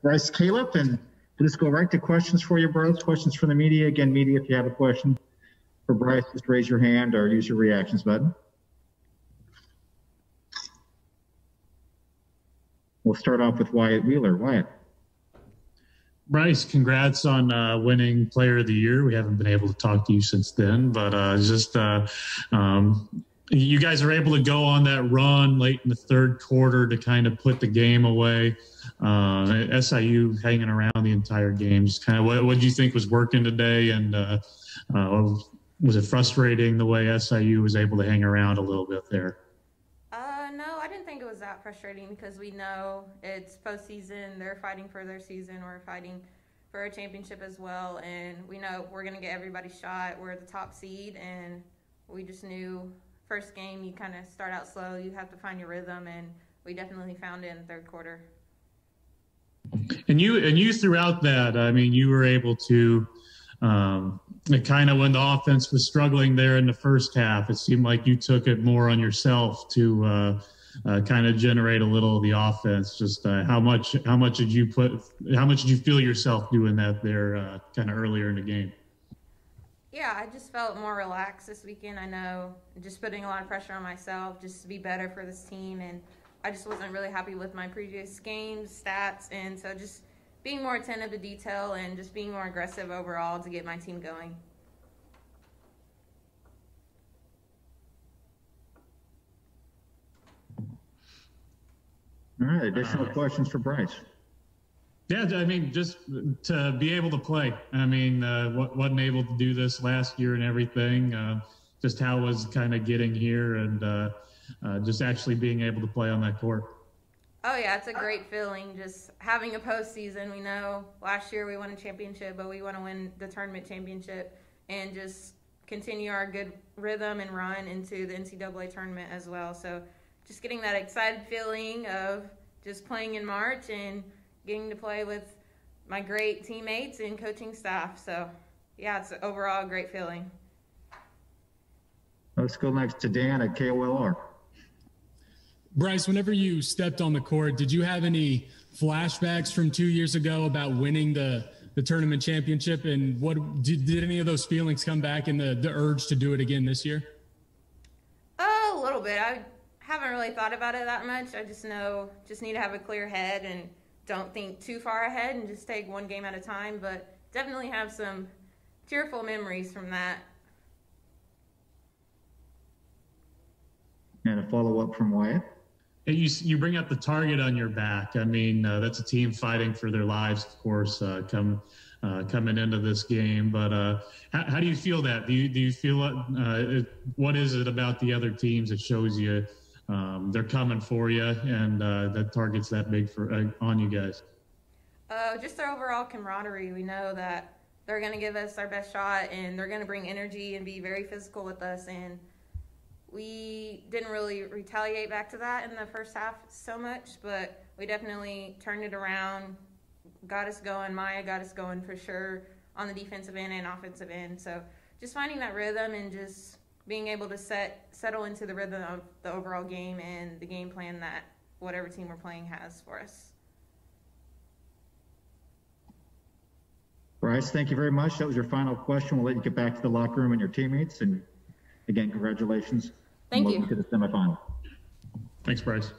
Brice Calip, and we'll just go right to questions for you, Brice. Questions from the media. Again, media, if you have a question for Brice, just raise your hand or use your reactions button. We'll start off with Wyatt Wheeler. Wyatt. Brice, congrats on winning Player of the Year. We haven't been able to talk to you since then, but you guys are able to go on that run late in the third quarter to kind of put the game away. SIU hanging around the entire game. Just kind of what do you think was working today, and was it frustrating the way SIU was able to hang around a little bit there? No, I didn't think it was that frustrating because we know it's postseason. They're fighting for their season. We're fighting for a championship as well, and we know we're going to get everybody's shot. We're the top seed, and we just knew first game you kind of start out slow. You have to find your rhythm, and we definitely found it in the third quarter. And you throughout that, I mean, you were able to kind of when the offense was struggling there in the first half, it seemed like you took it more on yourself to kind of generate a little of the offense. Just how much did you feel yourself doing that there kind of earlier in the game? Yeah, I just felt more relaxed this weekend. I know just putting a lot of pressure on myself just to be better for this team, and I just wasn't really happy with my previous games, stats, and so just being more attentive to detail and just being more aggressive overall to get my team going. All right, additional questions for Brice. Yeah, I mean, just to be able to play. I mean, wasn't able to do this last year and everything. Just how was kind of getting here and just actually being able to play on that court. Oh, yeah, it's a great feeling just having a postseason. We know last year we won a championship, but we want to win the tournament championship and just continue our good rhythm and run into the NCAA tournament as well. So just getting that excited feeling of just playing in March and getting to play with my great teammates and coaching staff. So, yeah, it's overall a great feeling. Let's go next to Dan at KOLR. Brice, whenever you stepped on the court, did you have any flashbacks from 2 years ago about winning the tournament championship? And what did any of those feelings come back in the urge to do it again this year? A little bit. I haven't really thought about it that much. I just know need to have a clear head and don't think too far ahead and just take one game at a time. But definitely have some tearful memories from that. And a follow-up from Wyatt. You bring up the target on your back. I mean, that's a team fighting for their lives, of course, coming into this game. But how do you feel that? Do you feel what is it about the other teams that shows you they're coming for you and that target's that big on you guys? Just their overall camaraderie. We know that they're going to give us our best shot and they're going to bring energy and be very physical with us. And we didn't really retaliate back to that in the first half so much, but we definitely turned it around, got us going. Maya got us going for sure on the defensive end and offensive end. So just finding that rhythm and just being able to settle into the rhythm of the overall game and the game plan that whatever team we're playing has for us. Brice, thank you very much. That was your final question. We'll let you get back to the locker room and your teammates. And again, congratulations. Thank you. Welcome to the semifinal. Thanks, Brice.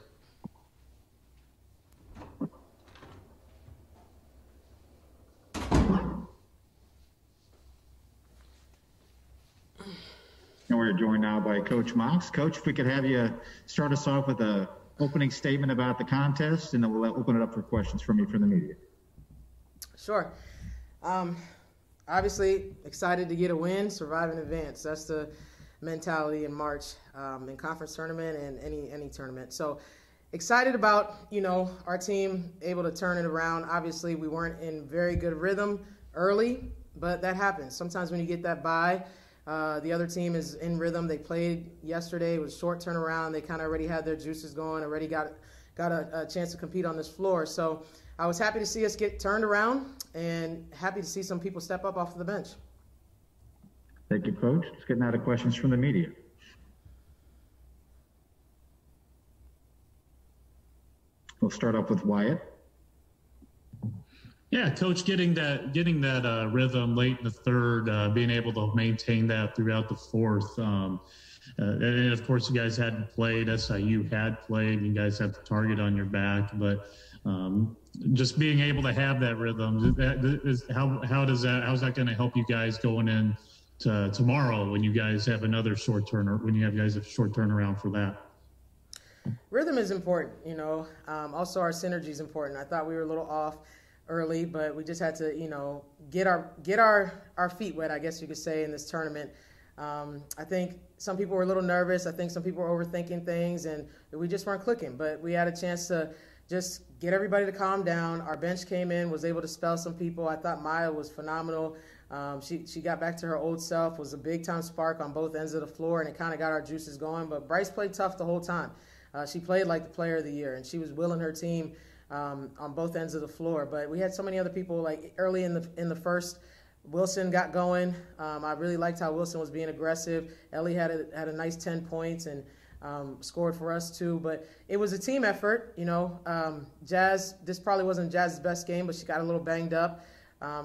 And we're joined now by Coach Mox. Coach, if we could have you start us off with an opening statement about the contest, and then we'll open it up for questions from you from the media. Sure. Obviously, excited to get a win, survive and advance. That's the mentality in March in conference tournament and any tournament. So excited about, our team able to turn it around. Obviously, we weren't in very good rhythm early, but that happens. Sometimes when you get that bye, the other team is in rhythm. They played yesterday. It was a short turnaround. They kind of already had their juices going, already got a chance to compete on this floor. So I was happy to see us get turned around and happy to see some people step up off the bench. Thank you, Coach. Let's get now to questions from the media. We'll start off with Wyatt. Yeah, Coach, getting that rhythm late in the third, being able to maintain that throughout the fourth. And of course, you guys hadn't played. SIU had played. You guys have the target on your back, but just being able to have that rhythm. How's that going to help you guys going in to tomorrow when you guys have another short turnaround for that? Rhythm is important, also our synergy is important. I thought we were a little off early, but we just had to, get our feet wet, I guess you could say, in this tournament. I think some people were a little nervous. I think some people were overthinking things, and we just weren't clicking. But we had a chance to just get everybody to calm down. Our bench came in, was able to spell some people. I thought Maya was phenomenal. She got back to her old self, was a big-time spark on both ends of the floor, and it kind of got our juices going. But Brice played tough the whole time. She played like the player of the year, and she was willing her team on both ends of the floor. But we had so many other people, like early in the first. Wilson got going. I really liked how Wilson was being aggressive. Ellie had a nice 10 points and scored for us too. But it was a team effort. Jazz, this probably wasn't Jazz's best game, but she got a little banged up.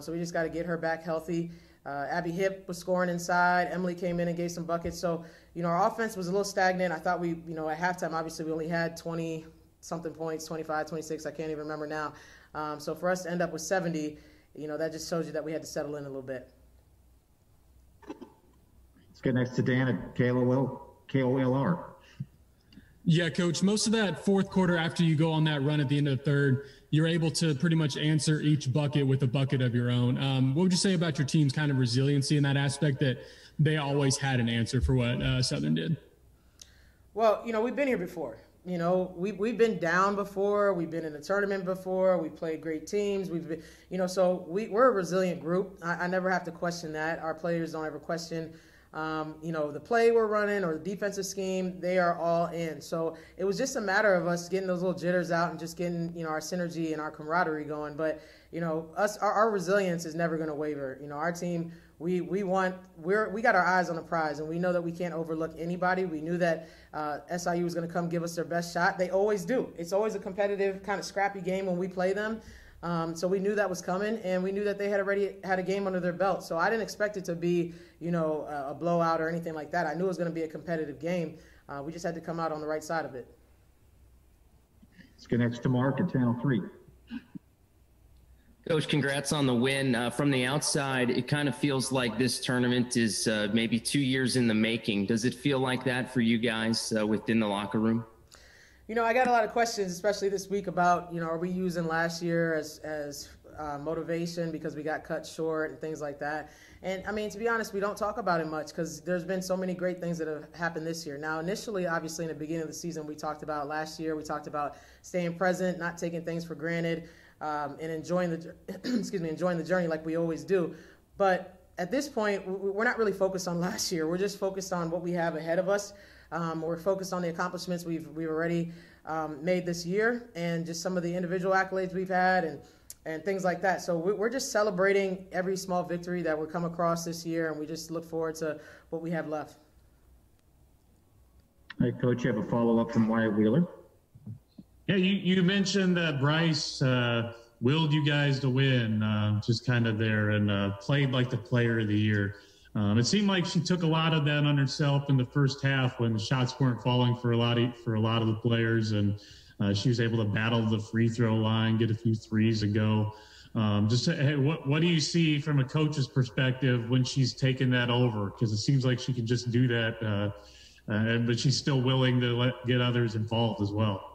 So we just got to get her back healthy. Abby Hip was scoring inside. Emily came in and gave some buckets. So, our offense was a little stagnant. I thought we, at halftime, obviously we only had 20-something points, 25, 26, I can't even remember now. So for us to end up with 70, that just shows you that we had to settle in a little bit. Let's get next to Dan at KOLR. Yeah, Coach, most of that fourth quarter after you go on that run at the end of the third, you're able to pretty much answer each bucket with a bucket of your own. What would you say about your team's kind of resiliency in that aspect, that they always had an answer for what Southern did? Well, we've been here before. We've been down before. We've been in a tournament before. We played great teams. We've been, so we're a resilient group. I never have to question that. Our players don't ever question, the play we're running or the defensive scheme. They are all in. So it was just a matter of us getting those little jitters out and just getting, our synergy and our camaraderie going. But, our resilience is never going to waver. Our team, we got our eyes on the prize, and we know that we can't overlook anybody. We knew that SIU was going to come give us their best shot. They always do. It's always a competitive, kind of scrappy game when we play them. So we knew that was coming, and we knew that they had already had a game under their belt. So I didn't expect it to be, a blowout or anything like that. I knew it was going to be a competitive game. We just had to come out on the right side of it. Let's get next to Mark at Channel 3. Coach, congrats on the win. From the outside, it kind of feels like this tournament is maybe 2 years in the making. Does it feel like that for you guys within the locker room? I got a lot of questions, especially this week, about, are we using last year as motivation because we got cut short and things like that. And, to be honest, we don't talk about it much because there's been so many great things that have happened this year. Now, initially, obviously, in the beginning of the season, we talked about last year. We talked about staying present, not taking things for granted. And enjoying the journey like we always do. But at this point, we're not really focused on last year. We're just focused on what we have ahead of us. We're focused on the accomplishments we've already made this year, and just some of the individual accolades we've had and things like that. So we're just celebrating every small victory that we've come across this year, and we just look forward to what we have left. Hey, Coach, you have a follow-up from Wyatt Wheeler. Yeah, you mentioned that Brice willed you guys to win, just kind of there, and played like the player of the year. It seemed like she took a lot of that on herself in the first half when the shots weren't falling for a lot of the players, and she was able to battle the free throw line, get a few threes to go. What do you see from a coach's perspective when she's taken that over? Because it seems like she can just do that, but she's still willing to get others involved as well.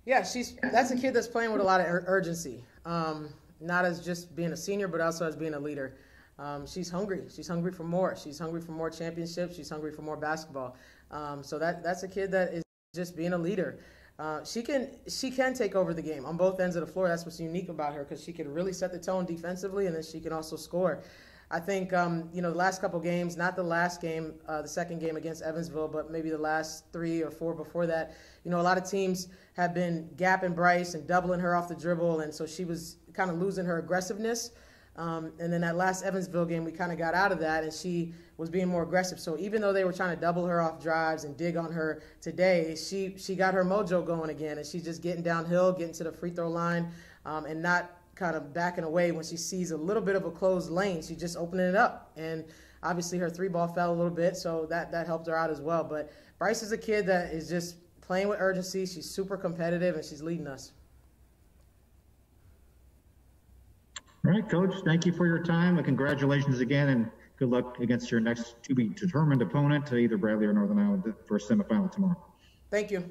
Yeah, that's a kid that's playing with a lot of urgency, not as just being a senior, but also as being a leader. She's hungry. She's hungry for more. She's hungry for more championships. She's hungry for more basketball. So that's a kid that is just being a leader. She can take over the game on both ends of the floor. That's what's unique about her, because she can really set the tone defensively, and then she can also score. I think, the last couple games, not the last game, the second game against Evansville, but maybe the last 3 or 4 before that, a lot of teams have been gapping Brice and doubling her off the dribble, and so she was kind of losing her aggressiveness. And then that last Evansville game, we kind of got out of that, and she was being more aggressive. So even though they were trying to double her off drives and dig on her today, she got her mojo going again, and she's just getting downhill, getting to the free throw line, and not kind of backing away when she sees a little bit of a closed lane. She's just opening it up. And obviously her 3-ball fell a little bit, so that helped her out as well. But Brice is a kid that is just playing with urgency. She's super competitive, and she's leading us. All right, Coach, thank you for your time, and congratulations again, and good luck against your next to-be-determined opponent, either Bradley or Northern Iowa, for semifinal tomorrow. Thank you.